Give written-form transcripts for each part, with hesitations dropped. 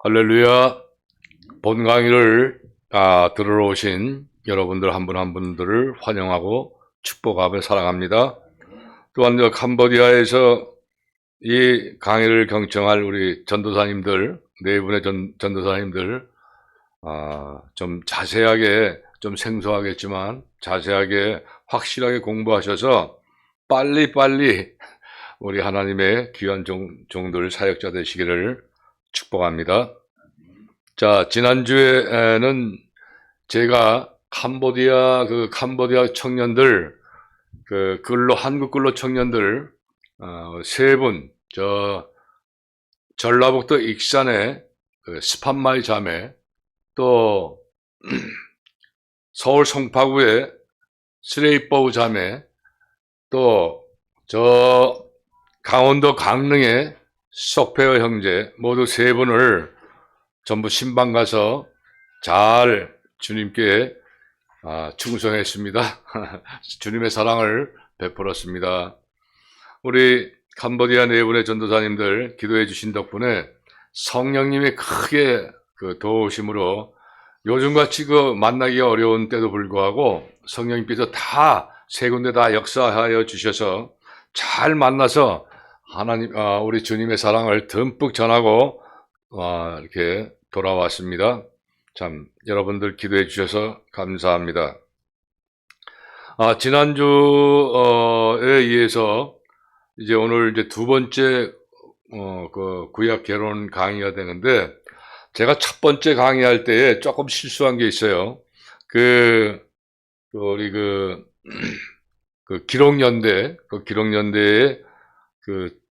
할렐루야. 본 강의를 들으러 오신 여러분들 한 분 한 분들을 환영하고 축복하며 사랑합니다. 또한 캄보디아에서 이 강의를 경청할 우리 전도사님들, 네 분의 전도사님들, 좀 자세하게, 좀 생소하겠지만 자세하게 확실하게 공부하셔서 빨리빨리 우리 하나님의 귀한 종들 사역자 되시기를 축복합니다. 자, 지난주에는 제가 캄보디아 청년들, 한국 근로 청년들, 세 분, 전라북도 익산의 스판마이 자매, 또, 서울 송파구의 스레이버우 자매, 또, 강원도 강릉의 석페어 형제, 모두 세 분을 전부 신방 가서 잘 주님께 충성했습니다. 주님의 사랑을 베풀었습니다. 우리 캄보디아 네 분의 전도사님들 기도해 주신 덕분에 성령님이 크게 도우심으로 요즘같이 만나기가 어려운 때도 불구하고 성령님께서 다 세 군데 다 역사하여 주셔서 잘 만나서 하나님, 우리 주님의 사랑을 듬뿍 전하고 이렇게 돌아왔습니다. 참 여러분들 기도해 주셔서 감사합니다. 지난주에 이어서 이제 오늘 이제 두 번째 구약 개론 강의가 되는데, 제가 첫 번째 강의할 때에 조금 실수한 게 있어요. 우리 기록연대의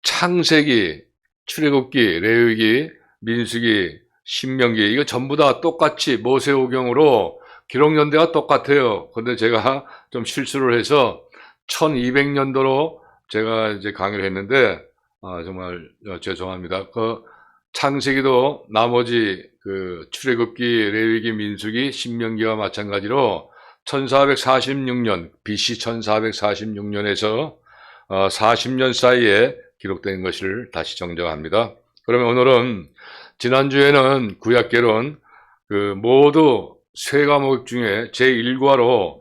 창세기, 출애굽기, 레위기, 민수기, 신명기, 이거 전부 다 똑같이 모세오경으로 기록연대가 똑같아요. 근데 제가 좀 실수를 해서 1200년도로 제가 이제 강의를 했는데, 정말 죄송합니다. 창세기도 나머지 출애굽기, 레위기, 민수기, 신명기와 마찬가지로 1446년, BC 1446년에서 40년 사이에 기록된 것을 다시 정정합니다. 그러면 오늘은 지난주에는 구약개론 모두 세 과목 중에 제1과로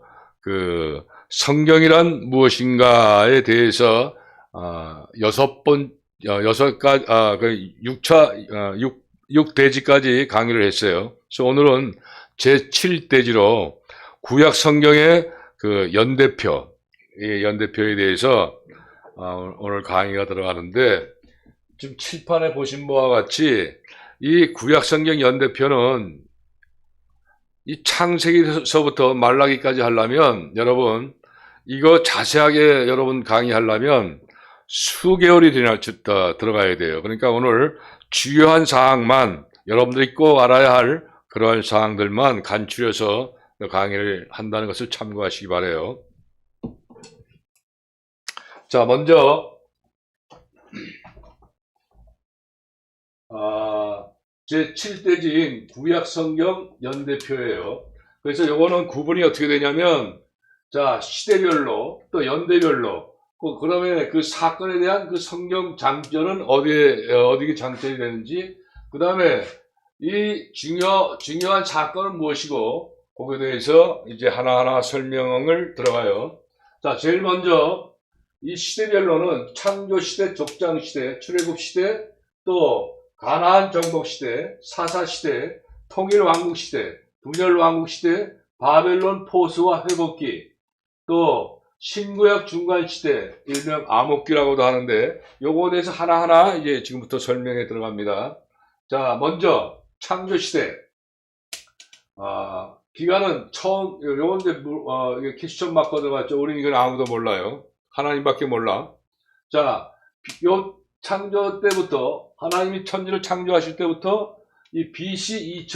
성경이란 무엇인가에 대해서 여섯 가지 6대지까지 강의를 했어요. 그래서 오늘은 제7대지로 구약 성경의 연대표, 이 연대표에 대해서 오늘 강의가 들어가는데, 지금 칠판에 보신 바와 같이 이 구약 성경 연대표는 이 창세기서부터 말라기까지 하려면, 여러분 이거 자세하게 여러분 강의하려면 수개월이 들어가야 돼요. 그러니까 오늘 주요한 사항만, 여러분들이 꼭 알아야 할 그러한 사항들만 간추려서 강의를 한다는 것을 참고하시기 바라요. 자, 먼저 제7대지인 구약성경 연대표예요. 그래서 요거는 구분이 어떻게 되냐면, 자, 시대별로 또 연대별로, 그다음에 그 사건에 대한 그 성경 장절은 어디에 장절이 되는지, 그다음에 이 중요한 사건은 무엇이고, 거기에 대해서 이제 하나하나 설명을 들어가요. 자, 제일 먼저 이 시대별로는 창조시대, 족장시대, 출애굽시대, 또 가나안 정복시대, 사사시대, 통일왕국시대, 분열왕국시대, 바벨론 포수와 회복기, 또 신구약 중간시대, 일명 암흑기라고도 하는데, 요거에 대해서 하나하나 이제 지금부터 설명에 들어갑니다. 자, 먼저 창조시대. 기간은 요건 이제 퀘스천 마커 들어갔죠. 우리는 이건 아무도 몰라요. 하나님밖에 몰라. 자, 요 창조 때부터, 하나님이 천지를 창조하실 때부터 이 BC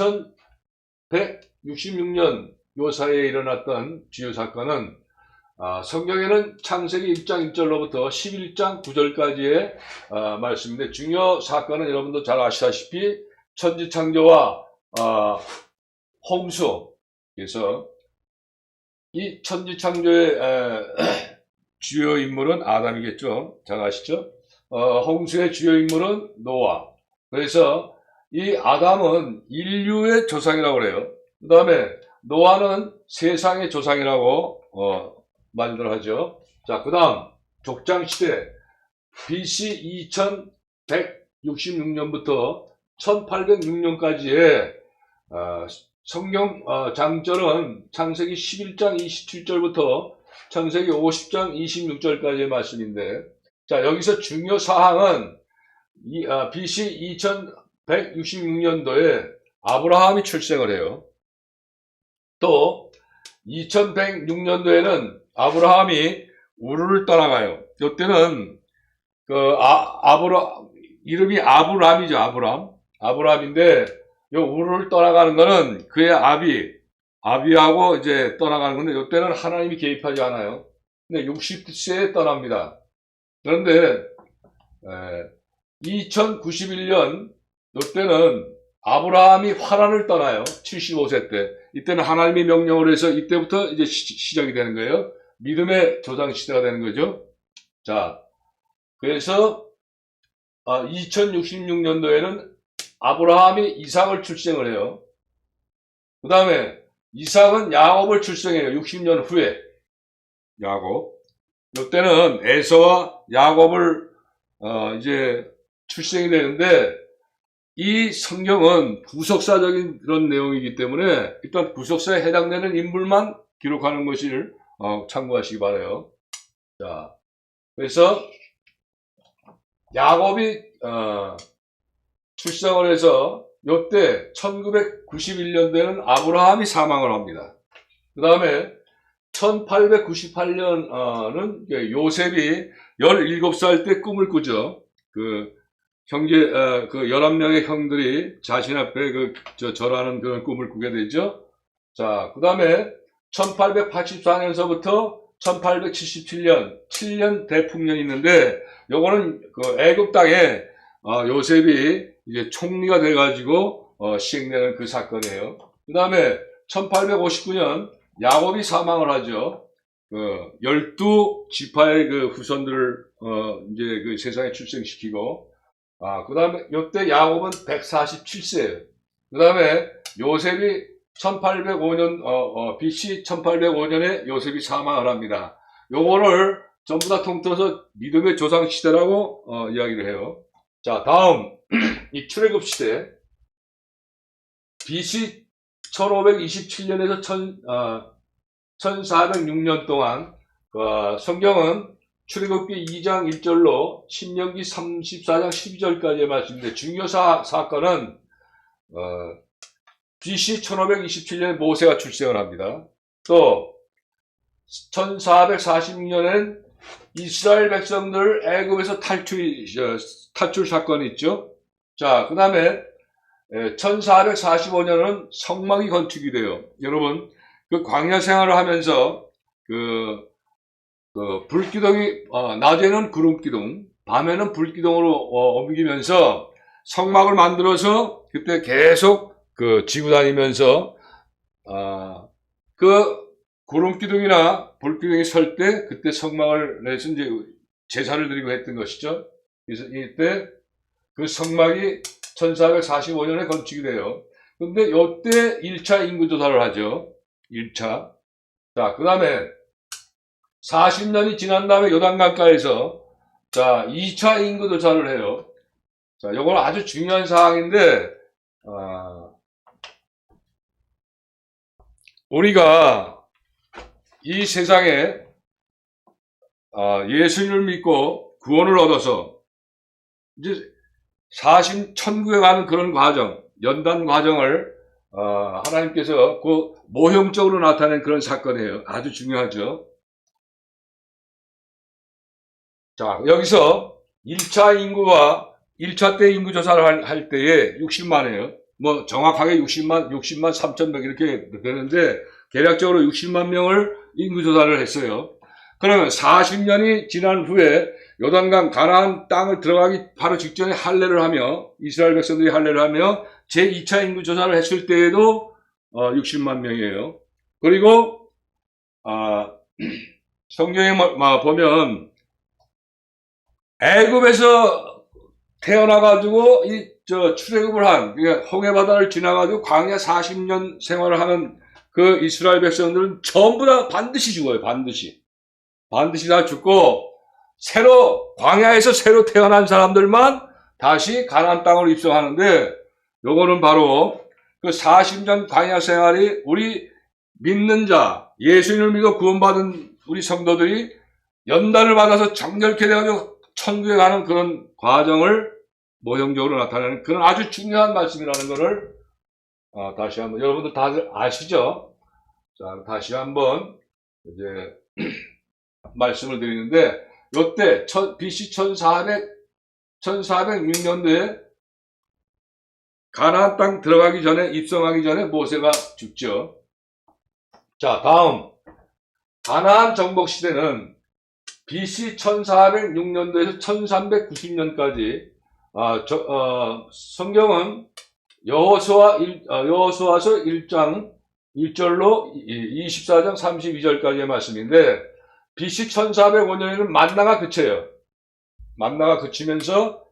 2166년 요 사이에 일어났던 주요 사건은, 성경에는 창세기 1장 1절로부터 11장 9절까지의 말씀인데, 중요 사건은 여러분도 잘 아시다시피 천지 창조와 홍수. 그래서 이 천지 창조의 주요 인물은 아담이겠죠. 잘 아시죠? 홍수의 주요 인물은 노아. 그래서 이 아담은 인류의 조상이라고 그래요. 그 다음에 노아는 세상의 조상이라고 말들 하죠. 자, 그 다음 족장시대 BC 2166년부터 1806년까지의 성경 장절은 창세기 11장 27절부터 창세기 50장 26절까지의 말씀인데, 자, 여기서 중요 사항은 BC 2166년도에 아브라함이 출생을 해요. 또 2106년도에는 아브라함이 우르를 떠나가요. 이때는 이름이 아브람이죠. 아브람인데 요 우르를 떠나가는 거는 그의 아비하고 이제 떠나가는 건데, 이때는 하나님이 개입하지 않아요. 근데 60세에 떠납니다. 그런데 2091년 이때는 아브라함이 하란을 떠나요. 75세 때. 이때는 하나님이 명령을 해서 이때부터 이제 시작이 되는 거예요. 믿음의 조상 시대가 되는 거죠. 자, 그래서 2066년도에는 아브라함이 이삭을 출생을 해요. 그 다음에 이삭은 야곱을 출생해요. 60년 후에. 야곱. 이때는 에서와 야곱을 이제 출생이 되는데, 이 성경은 구속사적인 그런 내용이기 때문에 일단 구속사에 해당되는 인물만 기록하는 것을 참고하시기 바라요. 자, 그래서 야곱이 출생을 해서 이때 1991년도에는 아브라함이 사망을 합니다. 그 다음에 1898년은 요셉이 17살 때 꿈을 꾸죠. 그 11명의 형들이 자신 앞에 절하는 그런 꿈을 꾸게 되죠. 자, 그 다음에 1884년서부터 1877년, 7년 대풍년이 있는데, 요거는 애굽 땅에 요셉이 이제 총리가 돼가지고 시행되는 그 사건이에요. 그 다음에 1859년 야곱이 사망을 하죠. 12지파의 그 후손들을 이제 그 세상에 출생시키고, 그 다음에 요때 야곱은 147세예요. 그 다음에 요셉이 1805년, BC 1805년에 요셉이 사망을 합니다. 요거를 전부 다 통틀어서 믿음의 조상 시대라고 이야기를 해요. 자, 다음 이 출애굽 시대 BC 1527년에서 1406년 동안 성경은 출애굽기 2장 1절로 신명기 34장 12절까지의 말씀인데, 중요 사건은 BC 1527년에 모세가 출생을 합니다. 또 1446년엔 이스라엘 백성들 애굽에서 탈출 사건이 있죠. 자, 그 다음에 1445년은 성막이 건축이 돼요. 여러분, 그 광야 생활을 하면서 불기둥이 낮에는 구름기둥, 밤에는 불기둥으로 옮기면서 성막을 만들어서 그때 계속 지고 다니면서 구름기둥이나 불기둥이 설 때 그때 성막을 내서 이제 제사를 드리고 했던 것이죠. 그래서 이때 그 성막이 1445년에 건축이 돼요. 근데 요때 1차 인구조사를 하죠. 1차. 자, 그 다음에 40년이 지난 다음에 요단강가에서 2차 인구조사를 해요. 자, 요건 아주 중요한 사항인데, 우리가 이 세상에 예수님을 믿고 구원을 얻어서 이제 천국에 가는 그런 과정, 연단 과정을 하나님께서 그 모형적으로 나타낸 그런 사건이에요. 아주 중요하죠. 자, 여기서 1차 인구와 1차 때 인구 조사를 할 때에 60만이에요. 뭐 정확하게 60만 3천 명 이렇게 되는데, 대략적으로 60만 명을 인구 조사를 했어요. 그러면 40년이 지난 후에 요단강 가나안 땅을 들어가기 바로 직전에 할례를 하며, 이스라엘 백성들이 할례를 하며 제2차 인구 조사를 했을 때에도 60만 명이에요. 그리고 성경에 보면 애굽에서 태어나가지고 출애굽을 한, 그러니까 홍해바다를 지나가지고 광야 40년 생활을 하는 그 이스라엘 백성들은 전부 다 반드시 죽어요. 반드시 다 죽고, 광야에서 새로 태어난 사람들만 다시 가나안 땅으로 입성하는데, 요거는 바로 그 40년 광야 생활이 우리 믿는 자, 예수님을 믿어 구원받은 우리 성도들이 연단을 받아서 정결케 되어서 천국에 가는 그런 과정을 모형적으로 나타내는 그런 아주 중요한 말씀이라는 것을 다시 한번, 여러분들 다들 아시죠? 자, 다시 한번 이제 말씀을 드리는데, 요때 BC 1406년도에 가나안 땅 들어가기 전에, 입성하기 전에 모세가 죽죠. 자, 다음 가나안 정복 시대는 BC 1406년도에서 1390년까지 성경은 여호수아서 1장 1절로 24장 32절까지의 말씀인데, BC 1405년에는 만나가 그쳐요. 만나가 그치면서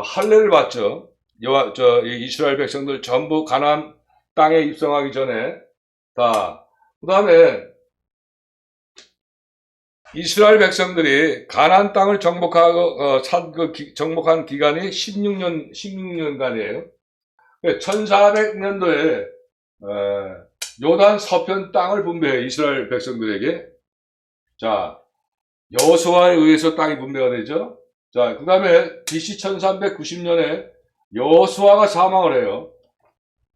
할례를 받죠. 이스라엘 백성들 전부 가나안 땅에 입성하기 전에 그 다음에 이스라엘 백성들이 가나안 땅을 정복하고 정복한 기간이 16년간이에요. 1400년도에 요단 서편 땅을 분배해 이스라엘 백성들에게. 자, 여호수아에 의해서 땅이 분배가 되죠. 자, 그 다음에 BC 1390년에 여호수아가 사망을 해요.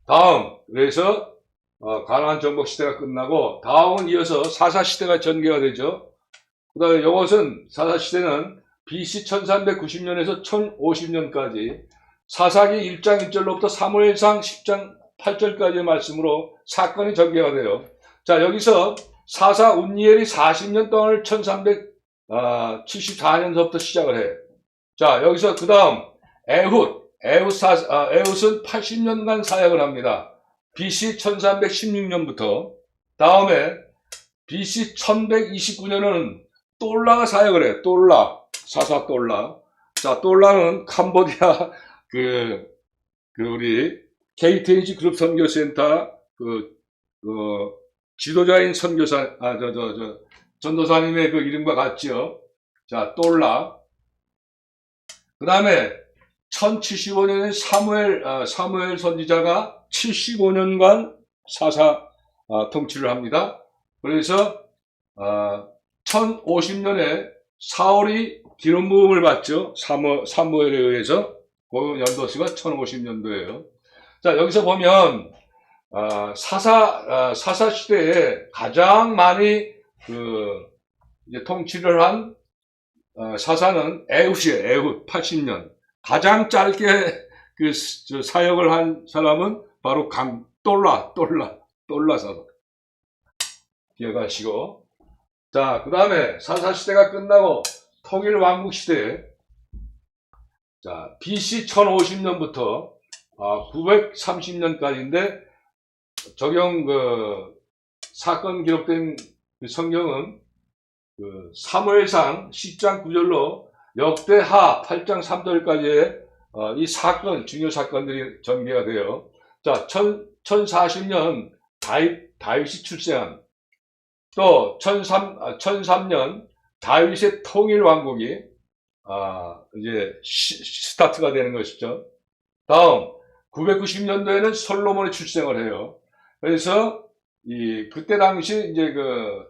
다음, 그래서 가나안 정복 시대가 끝나고, 다음은 이어서 사사 시대가 전개가 되죠. 그 다음에 이것은 사사 시대는 BC 1390년에서 1050년까지 사사기 1장 1절로부터 사무엘상 10장 8절까지의 말씀으로 사건이 전개가 돼요. 자, 여기서 사사 운니엘이 40년 동안을 1374년서부터 시작을 해. 자, 여기서 그 다음 에훗은 80년간 사역을 합니다. BC 1316년부터. 다음에 BC 1129년은 똘라가 사역을 해. 사사 똘라. 자, 똘라는 캄보디아 우리 KTNG 그룹 선교센터 지도자인 전도사님의 그 이름과 같죠. 자, 똘라. 그 다음에 1075년에 사무엘 선지자가 75년간 사사 통치를 합니다. 그래서 1050년에 사울이 기름 부음을 받죠. 사무엘에 의해서. 그 연도수가 1050년도예요. 자, 여기서 보면 사사 시대에 가장 많이 이제 통치를 한 사사는 에훗이에요. 에훗 80년. 가장 짧게 사역을 한 사람은 바로 똘라 사사. 기억하시고. 자, 그 다음에 사사 시대가 끝나고 통일 왕국 시대. 자, BC 1050년부터 930년까지인데, 사건 기록된 성경은 사무엘상 10장 9절로 역대하 8장 3절까지의 이 중요 사건들이 전개가 돼요. 자, 1040년 다윗이 출생한, 또 1003년 다윗의 통일 왕국이 이제 스타트가 되는 것이죠. 다음 990년도에는 솔로몬이 출생을 해요. 그래서 그때 당시 이제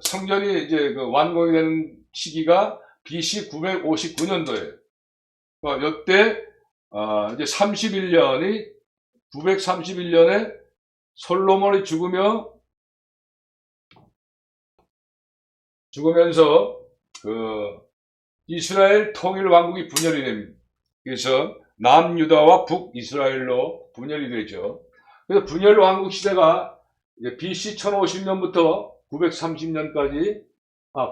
성전이 이제 완공이 되는 시기가 BC 959년도예요. 이때 이제 931년에 솔로몬이 죽으면서 이스라엘 통일 왕국이 분열이 됩니다. 그래서 남유다와 북이스라엘로 분열이 되죠. 그래서 분열 왕국 시대가 이제 BC 1050년부터 930년까지,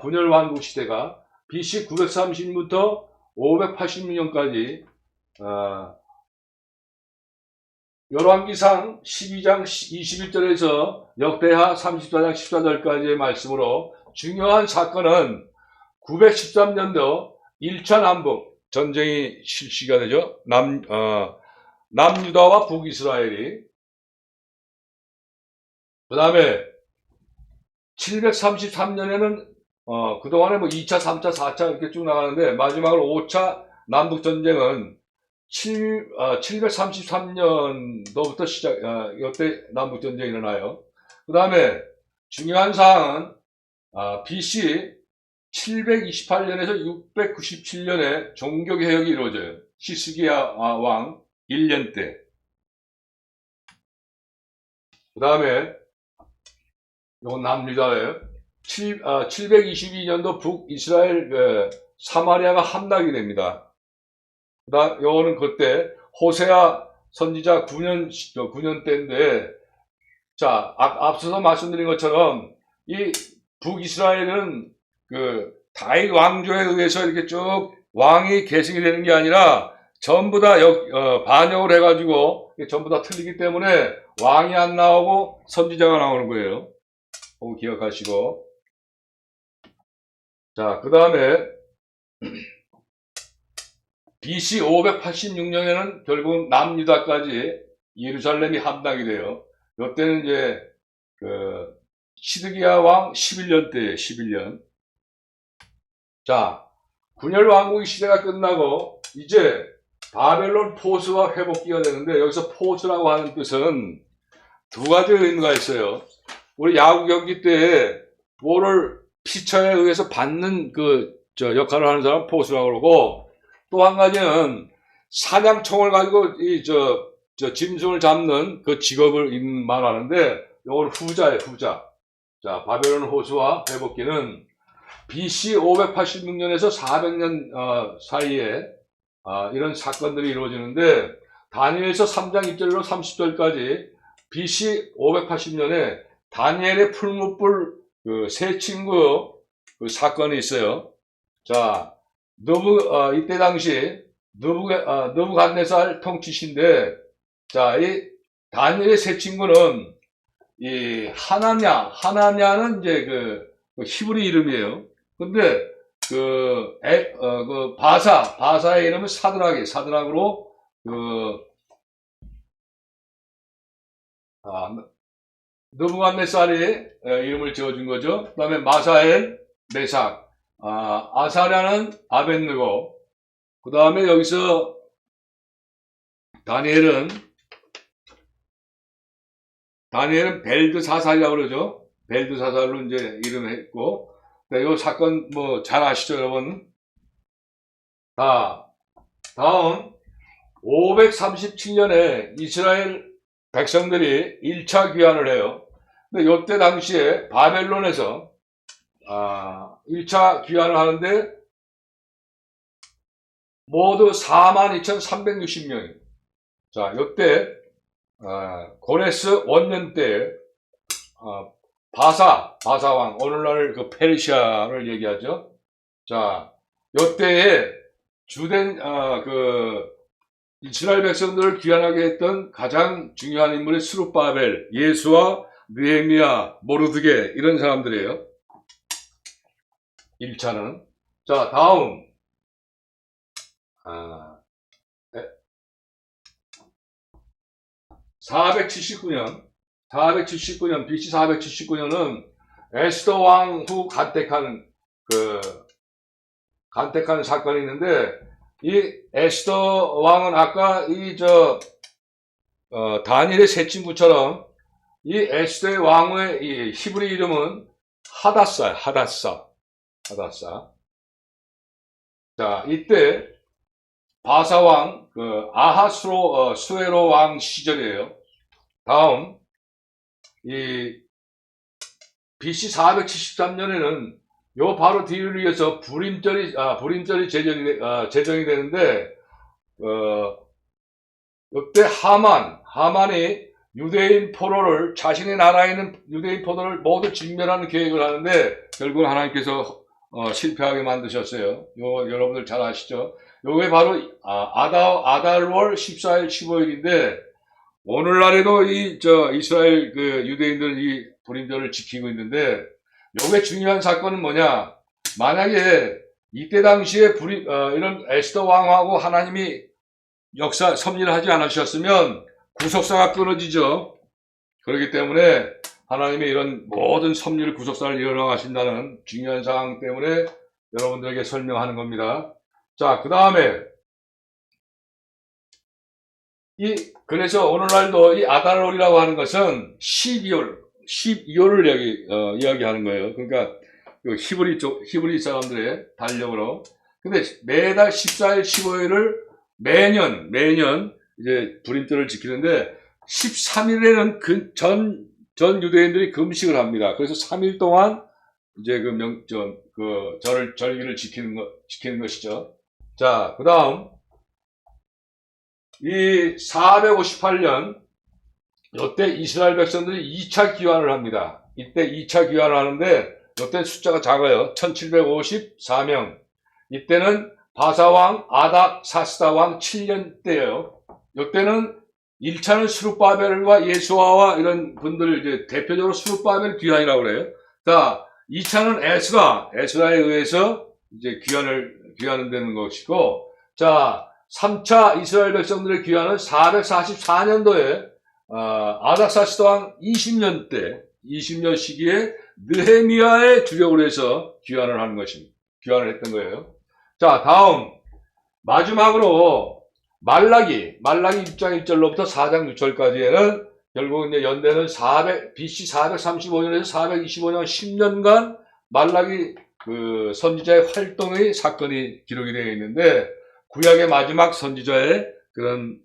분열 왕국 시대가 BC 930년부터 586년까지, 열왕기상 12장 21절에서 역대하 34장 14절까지의 말씀으로 중요한 사건은 913년도 1차 남북 전쟁이 실시가 되죠. 남유다와 북이스라엘이. 그 다음에 733년에는 그동안에 뭐 2차, 3차, 4차 이렇게 쭉 나가는데 마지막으로 5차 남북전쟁은 733년도부터 이때 남북전쟁이 일어나요. 그 다음에 중요한 사항은 BC 728년에서 697년에 종교개혁이 이루어져요. 히스기야 왕 1년 때. 그 다음에 이건 남유다예요. 722년도 북이스라엘 사마리아가 함락이 됩니다. 그다음 요거는 그때 호세아 선지자 9년 때인데, 자, 앞서서 말씀드린 것처럼 이 북이스라엘은 그 다윗 왕조에 의해서 이렇게 쭉 왕이 계승이 되는 게 아니라 전부 다 반역을 해가지고 전부 다 틀리기 때문에 왕이 안 나오고 선지자가 나오는 거예요. 꼭 기억하시고. 자, 그 다음에 BC 586년에는 결국 남유다까지 예루살렘이 함락이 돼요. 이때는 이제 시드기야 왕 11년 때예요. 11년. 자, 분열 왕국의 시대가 끝나고 이제 바벨론 포스와 회복기가 되는데, 여기서 포스라고 하는 뜻은 두 가지 의미가 있어요. 우리 야구 경기 때 볼을 피처에 의해서 받는 역할을 하는 사람 포수라고 그러고, 또 한 가지는 사냥총을 가지고 짐승을 잡는 그 직업을 말하는데, 이건 후자예요, 후자. 자, 바벨론 호수와 회복기는 BC 586년에서 400년 사이에 이런 사건들이 이루어지는데, 다니엘서 3장 1절로 30절까지 BC 580년에 다니엘의 풀무불 세 친구 사건이 있어요. 자, 이때 당시 느부갓네살 통치신데, 자, 이 다니엘의 세 친구는 이 하나냐는 이제 히브리 이름이에요. 근데 바사의 이름은 사드락으로 느부갓네살이 이름을 지어준 거죠. 그 다음에 마사엘, 메삭, 아사랴는 아벳느고, 그 다음에 여기서 다니엘은 벨드사살이라고 그러죠. 벨드사살로 이제 이름을 했고, 이 사건 뭐 잘 아시죠, 여러분? 다음 537년에 이스라엘 백성들이 1차 귀환을 해요. 근데 이때 당시에 바벨론에서 1차 귀환을 하는데 모두 42,360명이에요. 자, 이때 고레스 원년 때 바사왕, 오늘날 페르시아를 얘기하죠. 자, 이때에 주된 이스라엘 백성들을 귀환하게 했던 가장 중요한 인물이 스룹바벨, 예수와 느헤미야, 모르드게, 이런 사람들이에요. 1차는. 자, 다음 479년 BC 479년은 에스더 왕 후 간택한 사건이 있는데, 이 에스더 왕은 아까 다니엘의 세 친구처럼 이 에스더의 왕의 이 히브리 이름은 하다사. 자, 이때 바사왕 수에로 왕 시절이에요. 다음 이 BC 473년에는 요 바로 뒤를 이어서 불임절이 제정이 되는데, 이때 하만이 유대인 포로를, 자신의 나라에 있는 유대인 포로를 모두 진멸하는 계획을 하는데, 결국 하나님께서 실패하게 만드셨어요. 여러분들 잘 아시죠? 요게 바로 아달월 14일 15일인데, 오늘날에도 이스라엘 유대인들은 이 불임절을 지키고 있는데, 요게 중요한 사건은 뭐냐? 만약에 이때 당시에 이런 에스더 왕하고 하나님이 역사 섭리를 하지 않으셨으면 구속사가 끊어지죠. 그렇기 때문에 하나님의 이런 모든 섭리를 구속사를 이어나가신다는 중요한 사항 때문에 여러분들에게 설명하는 겁니다. 자, 그 다음에 그래서 오늘날도 이 아달월이라고 하는 것은 12월을 이야기하는 거예요. 그러니까 히브리 사람들의 달력으로. 근데 매달 14일, 15일을 매년 이제 불임절을 지키는데 13일에는 전 유대인들이 금식을 합니다. 그래서 3일 동안 이제 절기를 지키는 것이죠. 자, 그 다음, 이 458년, 이때 이스라엘 백성들이 2차 귀환을 합니다. 이때 2차 귀환을 하는데, 이때 숫자가 작아요. 1754명. 이때는 바사왕, 아닥사스다왕 7년 때예요. 이때는 1차는 수룹바벨과 예수아와 이런 분들, 이제 대표적으로 수룹바벨 귀환이라고 그래요. 자, 2차는 에스라에 의해서 이제 귀환은 되는 것이고, 자, 3차 이스라엘 백성들의 귀환은 444년도에, 아닥사스다 왕 20년 시기에 느헤미야의 주력으로 해서 귀환을 하는 것입니다. 귀환을 했던 거예요. 자, 다음, 마지막으로, 말라기 6장 1절로부터 4장 6절까지에는 결국 이제 연대는 BC 435년에서 425년 10년간 말라기 선지자의 활동의 사건이 기록이 되어 있는데, 구약의 마지막 선지자의 그런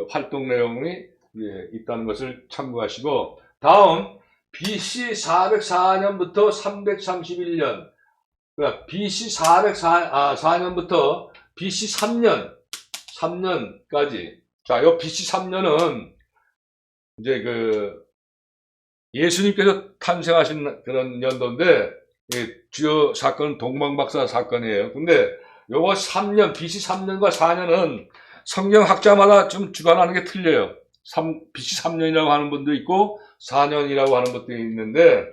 활동 내용이 있다는 것을 참고하시고, 다음 BC 404년부터 331년, 그러니까 BC 404년부터 BC 3년까지. 자, 요 BC 3년은 이제 예수님께서 탄생하신 그런 연도인데, 주요 사건은 동방박사 사건이에요. 근데 요거 BC 3년과 4년은 성경학자마다 좀 주관하는 게 틀려요. BC 3년이라고 하는 분도 있고 4년이라고 하는 것도 있는데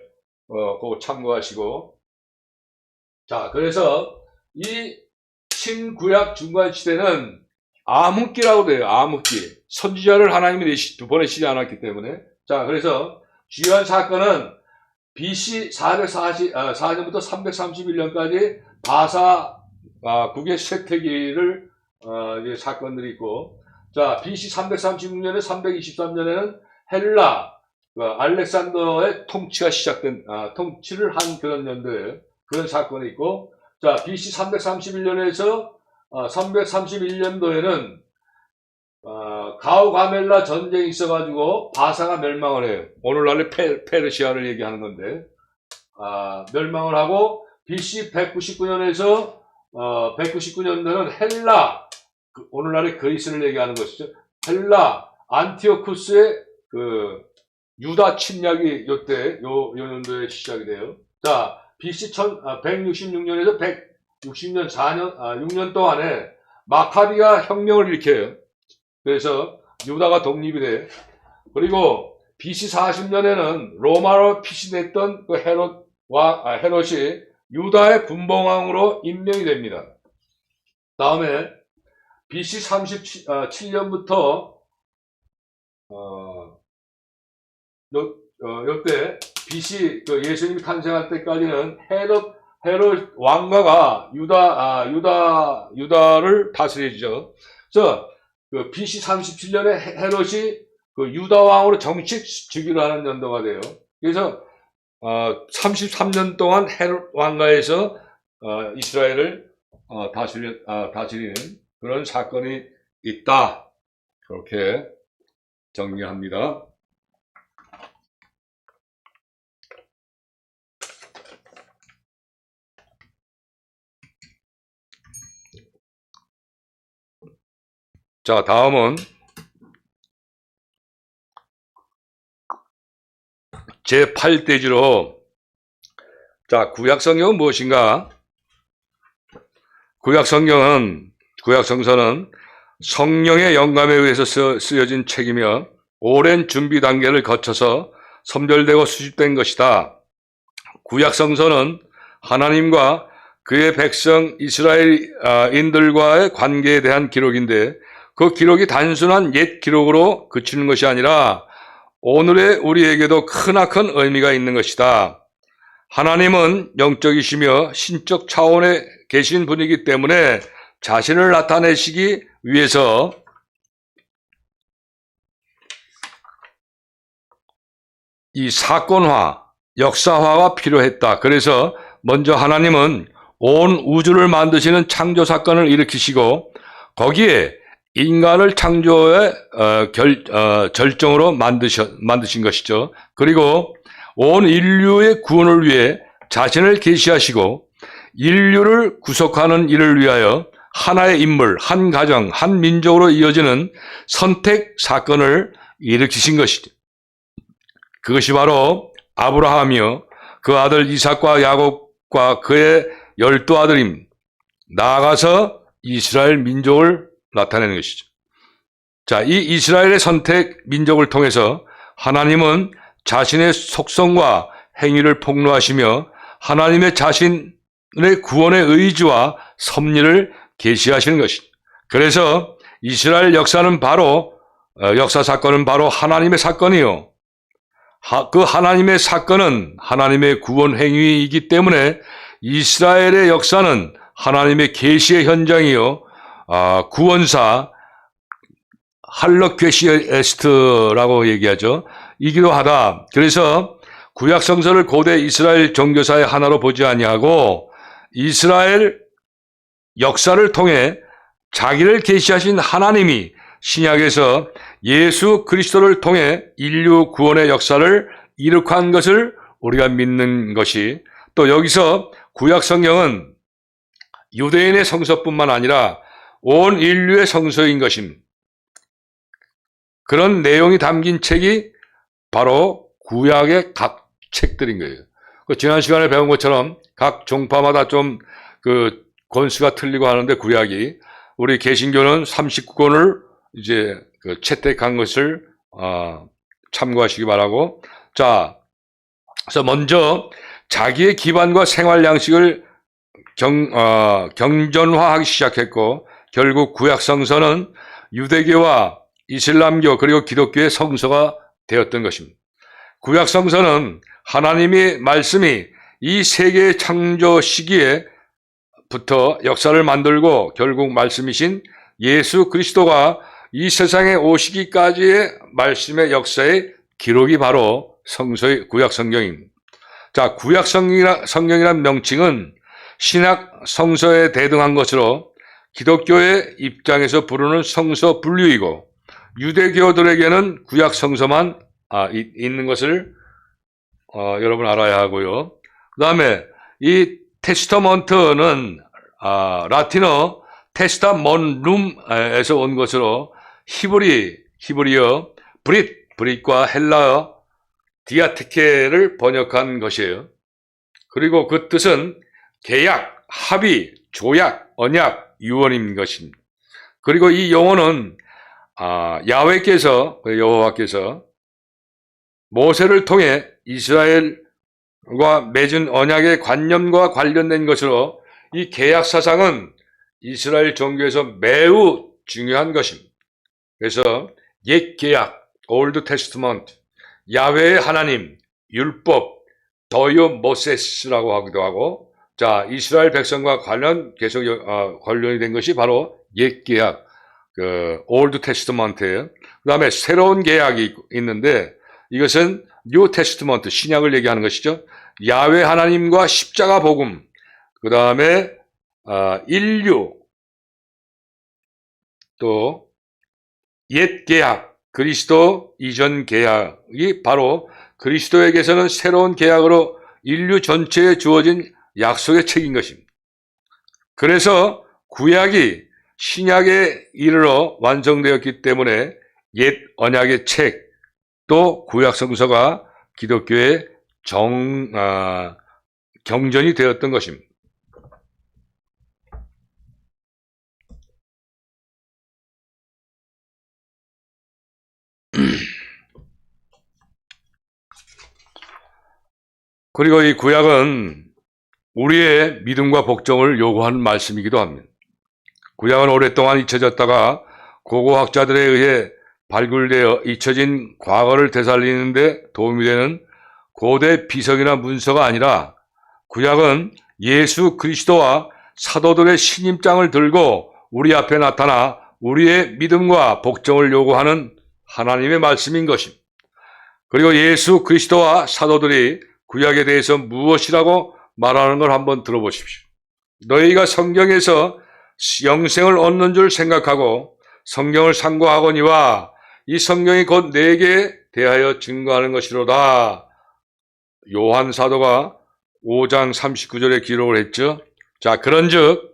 그거 참고하시고. 자, 그래서 이 신구약 중간시대는 암흑기라고 돼요. 암흑기. 선지자를 하나님이 보내시지 않았기 때문에. 자, 그래서 주요한 사건은 BC 444년부터 331년까지 바사국의 쇠퇴기를 사건들이 있고, 자, BC 336년에 323년에는 헬라 알렉산더의 통치가 통치를 한 그런 연도예요. 그런 사건이 있고, 자, BC 331년에서 331년도에는 가우가멜라 전쟁이 있어가지고 바사가 멸망을 해요. 오늘날의 페르시아를 얘기하는 건데, 멸망을 하고 BC 199년에서 199년도는 헬라, 오늘날의 그리스를 얘기하는 것이죠. 헬라 안티오쿠스의 유다 침략이 요 연도에 시작이 돼요. 자, BC 166년에서 160년 6년 동안에 마카비가 혁명을 일으켜요. 그래서 유다가 독립이 돼. 그리고 BC 40년에는 로마로 피신했던 헤롯이 유다의 분봉왕으로 임명이 됩니다. 다음에 BC 37년부터 요때 BC 예수님이 탄생할 때까지는 헤롯 왕가가 유다를 다스리죠. 그래서 BC 37년에 헤롯이 유다 왕으로 정식 즉위를 하는 연도가 돼요. 그래서 33년 동안 헤롯 왕가에서 이스라엘을 다스리는 그런 사건이 있다. 그렇게 정리합니다. 자, 다음은 제8대지로, 자, 구약성경은 무엇인가? 구약성서는 성령의 영감에 의해서 쓰여진 책이며 오랜 준비 단계를 거쳐서 선별되고 수집된 것이다. 구약성서는 하나님과 그의 백성 이스라엘인들과의 관계에 대한 기록인데, 그 기록이 단순한 옛 기록으로 그치는 것이 아니라 오늘의 우리에게도 크나큰 의미가 있는 것이다. 하나님은 영적이시며 신적 차원에 계신 분이기 때문에 자신을 나타내시기 위해서 이 사건화, 역사화가 필요했다. 그래서 먼저 하나님은 온 우주를 만드시는 창조 사건을 일으키시고 거기에 인간을 창조의 절정으로 만드신 것이죠. 그리고 온 인류의 구원을 위해 자신을 계시하시고 인류를 구속하는 일을 위하여 하나의 인물, 한 가정, 한 민족으로 이어지는 선택 사건을 일으키신 것이죠. 그것이 바로 아브라함이요, 그 아들 이삭과 야곱과 그의 12아들임, 나아가서 이스라엘 민족을 나타내는 것이죠. 자, 이 이스라엘의 선택 민족을 통해서 하나님은 자신의 속성과 행위를 폭로하시며 하나님의 자신의 구원의 의지와 섭리를 계시하시는 것이죠. 그래서 이스라엘 역사는 바로 역사 사건은 바로 하나님의 사건이요. 그 하나님의 사건은 하나님의 구원 행위이기 때문에 이스라엘의 역사는 하나님의 계시의 현장이요. 구원사 할럭괴시에스트라고 얘기하죠. 이기도 하다. 그래서 구약 성서를 고대 이스라엘 종교사의 하나로 보지 아니하고 이스라엘 역사를 통해 자기를 계시하신 하나님이 신약에서 예수 그리스도를 통해 인류 구원의 역사를 이룩한 것을 우리가 믿는 것이, 또 여기서 구약 성경은 유대인의 성서뿐만 아니라 온 인류의 성서인 것입니다. 그런 내용이 담긴 책이 바로 구약의 각 책들인 거예요. 지난 시간에 배운 것처럼 각 종파마다 좀 그 권수가 틀리고 하는데 구약이, 우리 개신교는 39권을 이제 그 채택한 것을 참고하시기 바라고. 자, 그래서 먼저 자기의 기반과 생활 양식을 경전화하기 시작했고, 결국 구약 성서는 유대교와 이슬람교 그리고 기독교의 성서가 되었던 것입니다. 구약 성서는 하나님의 말씀이 이 세계의 창조 시기에부터 역사를 만들고 결국 말씀이신 예수 그리스도가 이 세상에 오시기까지의 말씀의 역사의 기록이 바로 성서의 구약 성경입니다. 자, 구약 성경이란 명칭은 신약 성서에 대등한 것으로 기독교의 입장에서 부르는 성서 분류이고, 유대교들에게는 구약 성서만 있는 것을 여러분 알아야 하고요. 그 다음에 이 테스터먼트는 라틴어 테스타몬룸에서 온 것으로 히브리어 브릿과 헬라어 디아테케를 번역한 것이에요. 그리고 그 뜻은 계약, 합의, 조약, 언약, 유언인 것입니다. 그리고 이 용어는 여호와께서 모세를 통해 이스라엘과 맺은 언약의 관념과 관련된 것으로, 이 계약 사상은 이스라엘 종교에서 매우 중요한 것입니다. 그래서 옛 계약, Old Testament, 야훼의 하나님, 율법, 더요 모세스라고 하기도 하고, 자, 이스라엘 백성과 관련이 된 것이 바로 옛 계약, 그 Old Testament예요. 그 다음에 새로운 계약이 있는데, 이것은 New Testament, 신약을 얘기하는 것이죠. 야훼 하나님과 십자가 복음, 그 다음에 인류, 또 옛 계약, 그리스도 이전 계약이 바로 그리스도에게서는 새로운 계약으로 인류 전체에 주어진 약속의 책인 것입니다. 그래서 구약이 신약에 이르러 완성되었기 때문에 옛 언약의 책, 또 구약 성서가 기독교의 경전이 되었던 것입니다. 그리고 이 구약은 우리의 믿음과 복종을 요구하는 말씀이기도 합니다. 구약은 오랫동안 잊혀졌다가 고고학자들에 의해 발굴되어 잊혀진 과거를 되살리는 데 도움이 되는 고대 비석이나 문서가 아니라 구약은 예수 그리스도와 사도들의 신임장을 들고 우리 앞에 나타나 우리의 믿음과 복종을 요구하는 하나님의 말씀인 것입니다. 그리고 예수 그리스도와 사도들이 구약에 대해서 무엇이라고 말하는 걸 한번 들어보십시오. 너희가 성경에서 영생을 얻는 줄 생각하고 성경을 상고하거니와 이 성경이 곧 내게 대하여 증거하는 것이로다. 요한 사도가 5장 39절에 기록을 했죠. 자, 그런즉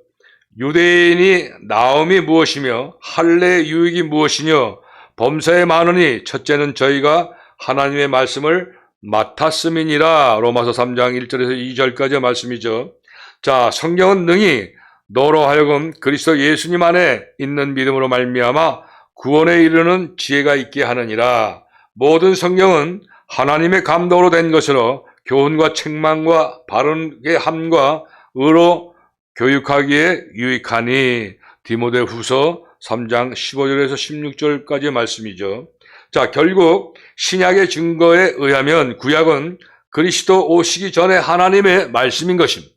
유대인이 나음이 무엇이며 할례의 유익이 무엇이며 범사에 많으니 첫째는 저희가 하나님의 말씀을 맡았음이니라. 로마서 3장 1절에서 2절까지의 말씀이죠. 자, 성경은 능히 너로 하여금 그리스도 예수님 안에 있는 믿음으로 말미암아 구원에 이르는 지혜가 있게 하느니라. 모든 성경은 하나님의 감동으로 된 것으로 교훈과 책망과 바르게 함과 의로 교육하기에 유익하니. 디모데후서 3장 15절에서 16절까지의 말씀이죠. 자, 결국 신약의 증거에 의하면 구약은 그리스도 오시기 전에 하나님의 말씀인 것입니다.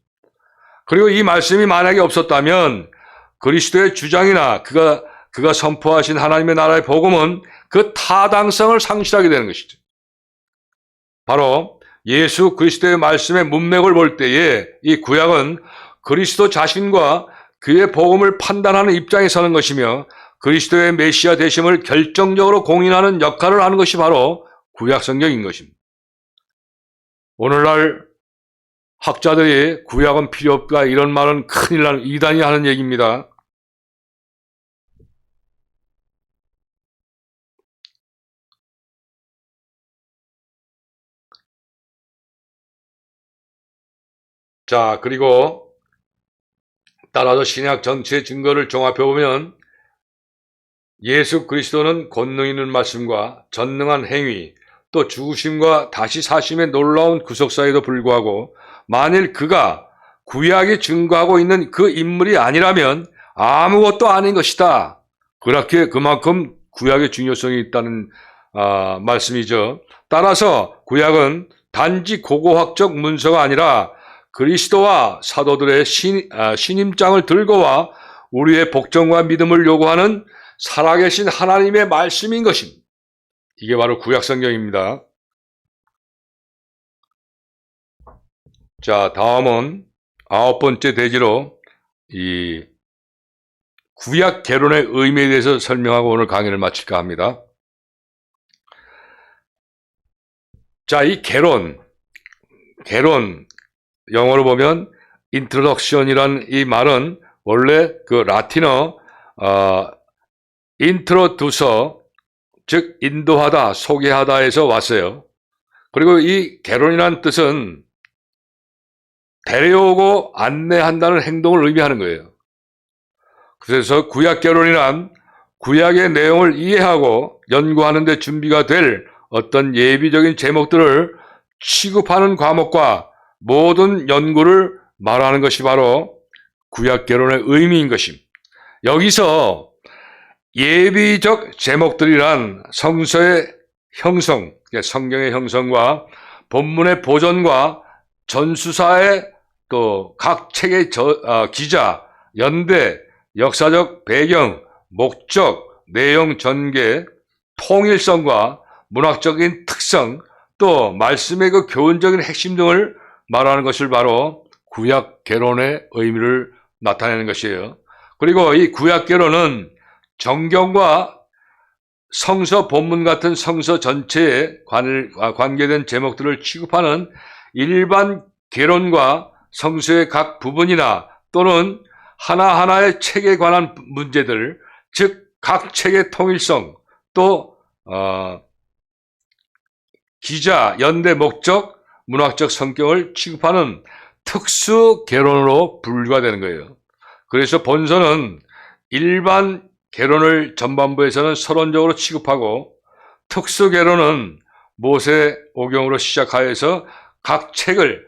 그리고 이 말씀이 만약에 없었다면 그리스도의 주장이나 그가 선포하신 하나님의 나라의 복음은 그 타당성을 상실하게 되는 것이죠. 바로 예수 그리스도의 말씀의 문맥을 볼 때에 이 구약은 그리스도 자신과 그의 복음을 판단하는 입장에 서는 것이며 그리스도의 메시아 되심을 결정적으로 공인하는 역할을 하는 것이 바로 구약 성경인 것입니다. 오늘날 학자들이 구약은 필요 없다 이런 말은 큰일 나는 이단이 하는 얘기입니다. 자, 그리고 따라서 신약 전체의 증거를 종합해보면 예수 그리스도는 권능 있는 말씀과 전능한 행위, 또 죽으심과 다시 사심의 놀라운 구속사에도 불구하고 만일 그가 구약이 증거하고 있는 그 인물이 아니라면 아무것도 아닌 것이다. 그렇게 그만큼 구약의 중요성이 있다는 말씀이죠. 따라서 구약은 단지 고고학적 문서가 아니라 그리스도와 사도들의 신임장을 들고 와 우리의 복종과 믿음을 요구하는 살아계신 하나님의 말씀인 것입니다. 이게 바로 구약 성경입니다. 자, 다음은 9번째 대지로 이 구약 개론의 의미에 대해서 설명하고 오늘 강의를 마칠까 합니다. 자, 이 개론 영어로 보면 introduction이란 이 말은 원래 그 라틴어 introducer, 즉 인도하다, 소개하다에서 왔어요. 그리고 이 개론이라는 뜻은 데려오고 안내한다는 행동을 의미하는 거예요. 그래서 구약 개론이란 구약의 내용을 이해하고 연구하는 데 준비가 될 어떤 예비적인 제목들을 취급하는 과목과 모든 연구를 말하는 것이 바로 구약 개론의 의미인 것입니다. 여기서 예비적 제목들이란 성서의 형성, 성경의 형성과 본문의 보존과 전수사의 또 각 책의 기자, 연대, 역사적 배경, 목적, 내용 전개, 통일성과 문학적인 특성, 또 말씀의 그 교훈적인 핵심 등을 말하는 것을 바로 구약 개론의 의미를 나타내는 것이에요. 그리고 이 구약 개론은 정경과 성서 본문 같은 성서 전체에 관계된 제목들을 취급하는 일반 개론과 성서의 각 부분이나 또는 하나하나의 책에 관한 문제들, 즉 각 책의 통일성, 또 기자, 연대, 목적, 문학적 성격을 취급하는 특수 개론으로 분류가 되는 거예요. 그래서 본서는 일반 개론을 전반부에서는 서론적으로 취급하고 특수 개론은 모세 오경으로 시작하여서 각 책을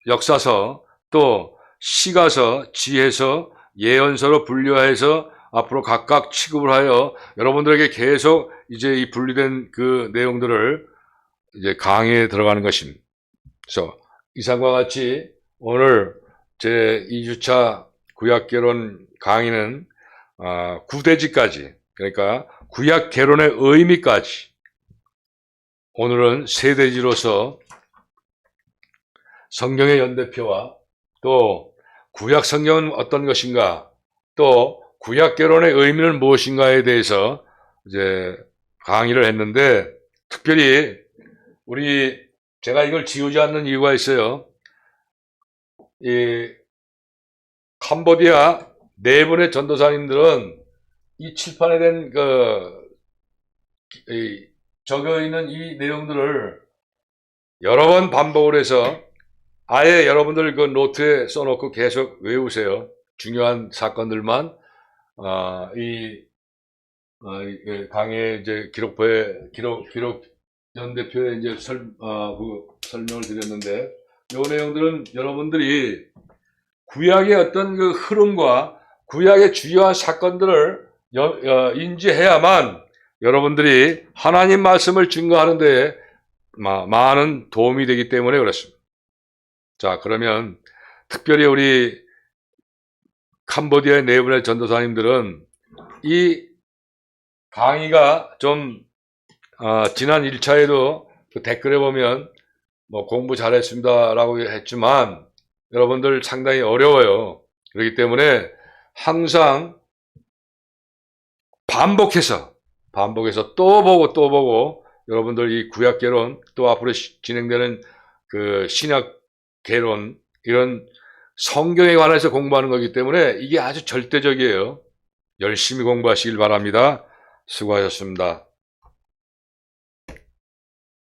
역사서, 또 시가서, 지혜서, 예언서로 분류해서 앞으로 각각 취급을 하여 여러분들에게 계속 이제 이 분리된 그 내용들을 이제 강의에 들어가는 것입니다. 그래서 이상과 같이 오늘 제 2주차 구약개론 강의는 9대지까지, 그러니까 구약개론의 의미까지, 오늘은 3대지로서 성경의 연대표와 또 구약 성경은 어떤 것인가, 또 구약개론의 의미는 무엇인가에 대해서 이제 강의를 했는데, 특별히 제가 이걸 지우지 않는 이유가 있어요. 이 캄보디아 4분의 전도사님들은 이 칠판에 된 적혀 있는 이 내용들을 여러 번 반복을 해서 아예 여러분들 그 노트에 써놓고 계속 외우세요. 중요한 사건들만 강의 이제 기록 연대표에 이제 설명을 드렸는데, 이 내용들은 여러분들이 구약의 어떤 그 흐름과 구약의 주요한 사건들을 인지해야만 여러분들이 하나님 말씀을 증거하는 데 많은 도움이 되기 때문에 그렇습니다. 자, 그러면 특별히 우리 캄보디아의 4분의 전도사님들은 이 강의가 좀 지난 1차에도 그 댓글에 보면 공부 잘했습니다 라고 했지만 여러분들 상당히 어려워요. 그렇기 때문에 항상 반복해서 또 보고 여러분들 이 구약개론, 또 앞으로 진행되는 그 신약개론, 이런 성경에 관해서 공부하는 거기 때문에 이게 아주 절대적이에요. 열심히 공부하시길 바랍니다. 수고하셨습니다.